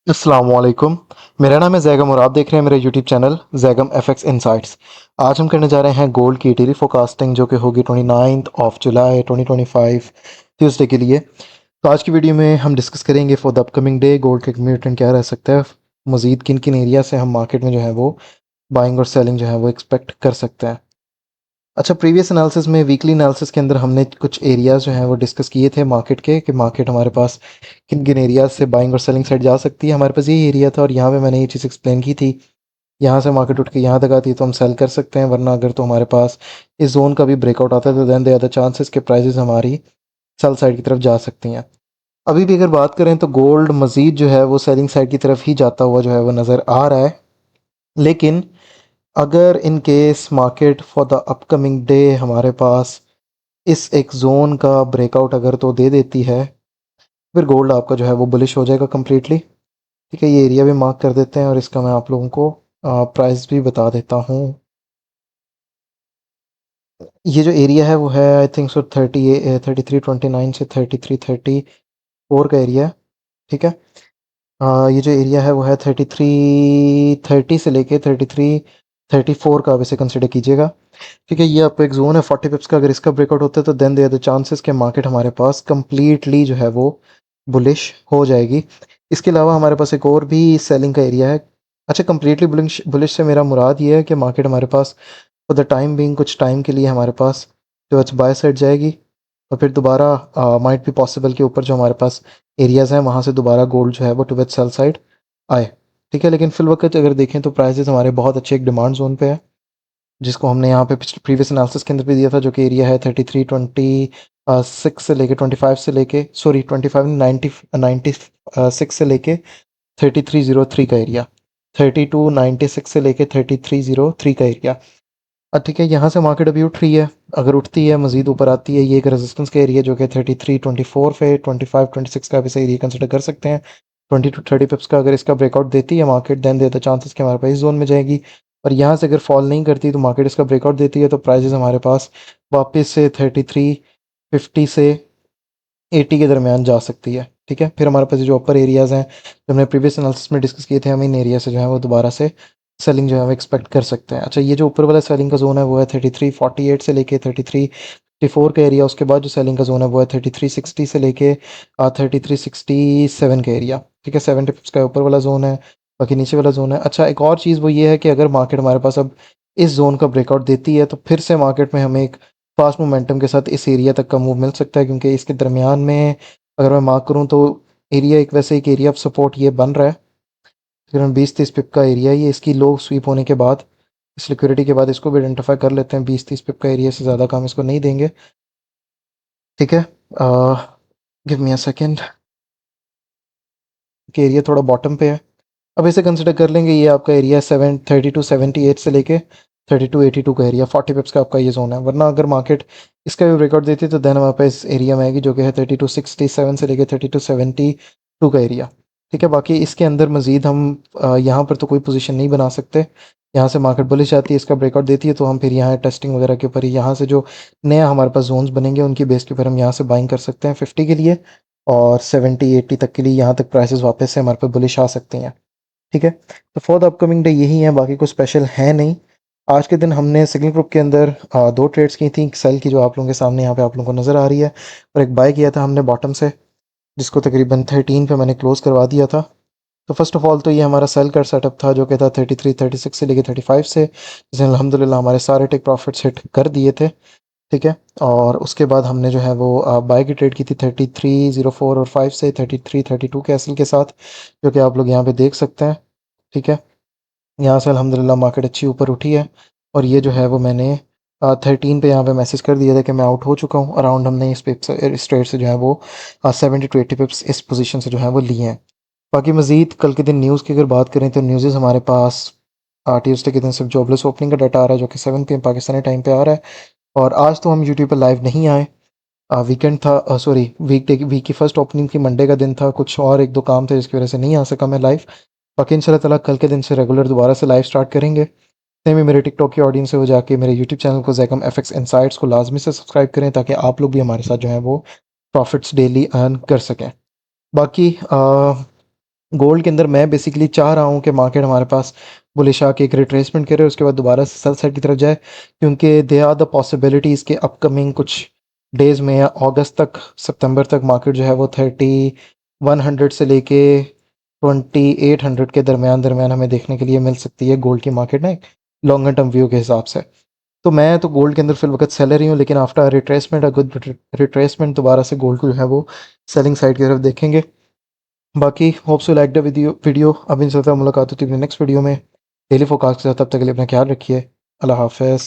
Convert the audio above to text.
अस्सलामुअलैकुम। मेरा नाम है जैगम और आप देख रहे हैं मेरा YouTube channel Zaigham FX insights. आज हम करने जा रहे हैं गोल्ड की डेली फोरकास्टिंग जो कि होगी 29 ऑफ जुलाई 2025 ट्यूसडे के लिए। तो आज की वीडियो में हम डिस्कस करेंगे for the upcoming day gold का न्यू ट्रेंड क्या रह सकता है, मजीद किन किन एरिया से हम मार्केट में जो है वो बाइंग और सेलिंग जो है वो एक्सपेक्ट कर सकते हैं। अच्छा, प्रीवियस एनालिसिस में वीकली एनालिसिस के अंदर हमने कुछ एरियाज जो हैं वो डिस्कस किए थे मार्केट के कि मार्केट हमारे पास किन किन एरियाज से बाइंग और सेलिंग साइड जा सकती है। हमारे पास यही एरिया था और यहाँ पे मैंने ये चीज़ एक्सप्लेन की थी। यहाँ से मार्केट उठ के यहाँ तक आती है तो हम सेल कर सकते हैं, वरना अगर तो हमारे पास इस जोन का भी ब्रेकआउट आता है तो then they are the chances के प्राइजेस हमारी सेल साइड की तरफ जा सकती हैं। अभी भी अगर बात करें तो गोल्ड मजीद जो है वो सेलिंग साइड की तरफ ही जाता हुआ जो है वो नज़र आ रहा है। लेकिन अगर in case market for the upcoming day हमारे पास इस एक जोन का ब्रेकआउट अगर तो दे देती है, फिर गोल्ड आपका जो है वो बुलिश हो जाएगा कम्प्लीटली। ठीक है, ये एरिया भी मार्क कर देते हैं और इसका मैं आप लोगों को प्राइस भी बता देता हूँ। ये जो एरिया है वो है आई थिंक सो 3329 से 3334 का एरिया है। ठीक है, ये जो एरिया है वो है 3330 से लेके 3334 का, आप इसे कंसिडर कीजिएगा। ठीक है, ये आपका एक जोन है 40 पिप्स का। अगर इसका ब्रेकआउट होता है तो देन देयर द चांसेस के मार्केट हमारे पास कंप्लीटली जो है वो बुलिश हो जाएगी। इसके अलावा हमारे पास एक और भी सेलिंग का एरिया है। अच्छा, कंप्लीटली बुलिश बुलिश से मेरा मुराद ये है कि मार्केट हमारे पास फॉर द टाइम बीइंग कुछ टाइम के लिए हमारे पास जो बाय साइड जाएगी और फिर दोबारा माइट बी पॉसिबल के ऊपर जो हमारे पास एरियाज़ हैं वहाँ से दोबारा गोल्ड जो है वो टुवर्ड्स सेल साइड आए। ठीक है, लेकिन फिलवक्त अगर देखें तो प्राइसेस हमारे बहुत अच्छे एक डिमांड जोन पे है, जिसको हमने यहाँ पे प्रीवियस एनालिसिस के अंदर भी दिया था, जो कि एरिया है 3326 से लेके 25 से लेके सॉरी 2596 से लेके 3303 का एरिया, 3296 से लेके 3303 का एरिया। ठीक है, यहाँ से मार्केट अभी उठ रही है। अगर उठती है मजीद ऊपर आती है, ये एक रेजिस्टेंस का एरिया जो कि 3324 पे 2526 का भी सही एरिया कंसिडर कर सकते हैं। 20 to 30 पिप्स का अगर इसका ब्रेकआउट देती है मार्केट, देन देता चांसेस कि हमारे पास इस जोन में जाएगी। और यहाँ से अगर फॉल नहीं करती तो मार्केट इसका ब्रेकआउट देती है तो प्राइजेस हमारे पास वापस से 3350 से 80 के दरमियान जा सकती है। ठीक है, फिर हमारे पास जो अपर एरियाज़ हैं जो हमने प्रीवियस एनालिसिस में डिस्कस किए थे, हम इन एरिया से जो है वो दोबारा से सेलिंग जो है वो एक्सपेक्ट कर सकते हैं। अच्छा, ये जो ऊपर वाला सेलिंग का जोन है वो है 3348 से लेके 3354 का एरिया। उसके बाद जो सेलिंग का जोन है वो है 3360 से लेके 3367 का एरिया। ठीक है, 70 पिप्स का ऊपर वाला जोन है, बाकी नीचे वाला जोन है। अच्छा, एक और चीज़ वो ये है कि अगर मार्केट हमारे पास अब इस जोन का ब्रेकआउट देती है तो फिर से मार्केट में हमें एक फास्ट मोमेंटम के साथ इस एरिया तक का मूव मिल सकता है, क्योंकि इसके दरमियान में अगर मैं मार्क करूँ तो एरिया एक वैसे एक एरिया ऑफ सपोर्ट ये बन रहा है। तकरीबन 20-30 पिप का एरिया ये इसकी लो स्वीप होने के बाद, इस लिक्विडिटी के बाद इसको भी आइडेंटिफाई कर लेते हैं। 20-30 पिप का एरिया से ज़्यादा काम इसको नहीं देंगे। ठीक है, गिव मी अ सेकेंड कि एरिया थोड़ा बॉटम पे है। अब इसे कंसिडर कर लेंगे, ये आपका एरिया 73278 से लेके 3282 का एरिया 40 पिप्स का आपका ये जोन है। वरना अगर मार्केट इसका भी ब्रेकआउट देती है तो देन हमारे पास एरिया में आएगी जो कि है 3267 से लेके 3272 का एरिया। ठीक है, बाकी इसके अंदर मजीद हम यहाँ पर तो कोई पोजीशन नहीं बना सकते। यहाँ से मार्केट बुलिश आती है, इसका ब्रेकआउट देती है तो हम फिर यहाँ टेस्टिंग वगैरह के ऊपर यहाँ से जो नया हमारे पास जोन्स बनेंगे उनकी बेस के ऊपर हम यहाँ से बाइंग कर सकते हैं 50 के लिए, और 70-80 तक के लिए यहाँ तक प्राइसेस वापस से हमारे पास बुलिश आ सकती हैं। ठीक है, तो फॉर द अपकमिंग डे यही है, बाकी कुछ स्पेशल है नहीं। आज के दिन हमने सिग्नल ग्रुप के अंदर दो ट्रेड्स की थी, सेल की जो आप लोगों के सामने यहाँ पे आप लोगों को नज़र आ रही है, और एक बाय किया था हमने बॉटम से, जिसको तकरीबन 13 पे मैंने क्लोज करवा दिया था। तो फर्स्ट ऑफ ऑल तो ये हमारा सेल का सेटअप था जो कि था 33-36 से लेके 35 से, जिसने अल्हम्दुलिल्लाह हमारे सारे टेक प्रॉफिट्स हिट कर दिए थे। ठीक है, और उसके बाद हमने जो है वो बाय की ट्रेड की थी 3304 और 5 से 3332 के एसएल के साथ, जो कि आप लोग यहाँ पे देख सकते हैं। ठीक है, यहाँ से अल्हम्दुलिल्लाह मार्केट अच्छी ऊपर उठी है, और ये जो है वो मैंने 13 पे यहाँ पे मैसेज कर दिया था कि मैं आउट हो चुका हूँ। अराउंड हमने इस ट्रेड से जो है वो 70 to 80 पिप्स इस पोजीशन से जो है वो लिए हैं। बाकी मजीद कल के दिन न्यूज़ की अगर बात करें तो न्यूज़ हमारे पास ट्यूसडे के दिन सिर्फ जॉबलेस ओपनिंग का डाटा आ रहा है जो कि 7 PM पाकिस्तानी टाइम पे आ रहा है। और आज तो हम यूट्यूब पर लाइव नहीं आए, वीकेंड था, सॉरी वीक की फर्स्ट ओपनिंग थी, मंडे का दिन था, कुछ और एक दो काम थे जिसकी वजह से नहीं आ सका मैं लाइव। बाकी इंशाल्लाह ताला कल के दिन से रेगुलर दोबारा से लाइव स्टार्ट करेंगे। सेम ही मेरे टिकटॉक की ऑडियंस है वो जाके मेरे यूट्यूब चैनल को जैकम एफएक्स इनसाइट्स को लाजमी से सब्सक्राइब करें, ताकि आप लोग भी हमारे साथ जो है वो प्रॉफिट्स डेली अर्न कर सकें। बाकी गोल्ड के अंदर मैं बेसिकली चाह रहा हूँ कि मार्केट हमारे पास बुलिश आके एक रिट्रेसमेंट करे, उसके बाद दोबारा से सेल साइड की तरफ जाए, क्योंकि दे आर द पॉसिबिलिटीज़ के अपकमिंग कुछ डेज में या अगस्त तक, सितंबर तक मार्केट जो है वो 3100 से लेके 2800 के दरमियान दरमियान हमें देखने के लिए मिल सकती है गोल्ड की मार्केट ना, एक लॉन्गर टर्म व्यू के हिसाब से। तो मैं तो गोल्ड के अंदर फिल वक्त सेलर ही हूँ, लेकिन after retracement, a good retracement, दोबारा से गोल्ड को जो है वो सेलिंग साइड की तरफ देखेंगे। बाकी hopes you like the video. अब इन मुलाकात होती है नेक्स्ट वीडियो में डेली फोकास्ट के साथ। तब तक के लिए अपना ख्याल रखिए। अल्लाह हाफ़िज़।